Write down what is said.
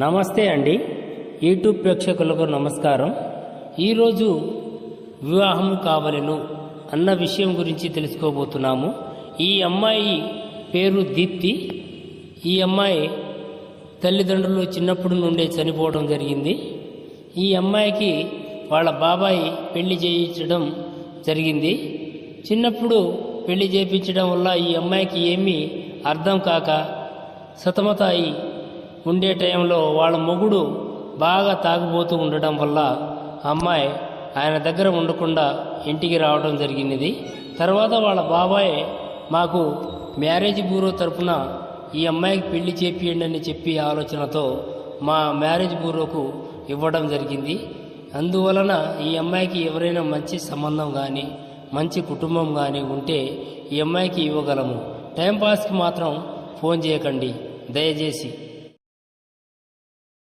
నమస్తే అండి, యూట్యూబ్ ప్రేక్షకులకు నమస్కారం. ఈరోజు వివాహం కావలెను అన్న విషయం గురించి తెలుసుకోబోతున్నాము. ఈ అమ్మాయి పేరు దీప్తి. ఈ అమ్మాయి తల్లిదండ్రులు చిన్నప్పటి నుండే చనిపోవడం జరిగింది. ఈ అమ్మాయికి వాళ్ళ బాబాయి పెళ్లి చేయించడం జరిగింది. చిన్నప్పుడు పెళ్లి చేయించడం వల్ల ఈ అమ్మాయికి ఏమీ అర్థం కాక సతమతాయి ఉండే టైంలో వాళ్ళ మొగుడు బాగా తాగుబోతూ ఉండడం వల్ల అమ్మాయి ఆయన దగ్గర ఉండకుండా ఇంటికి రావడం జరిగినది. తర్వాత వాళ్ళ బాబాయ్ మాకు మ్యారేజ్ బ్యూరో తరఫున ఈ అమ్మాయికి పెళ్లి చేపియండి అని చెప్పి ఆలోచనతో మా మ్యారేజ్ బ్యూరోకు ఇవ్వడం జరిగింది. అందువలన ఈ అమ్మాయికి ఎవరైనా మంచి సంబంధం కానీ మంచి కుటుంబం కానీ ఉంటే ఈ అమ్మాయికి ఇవ్వగలము. టైంపాస్కి మాత్రం ఫోన్ చేయకండి దయచేసి.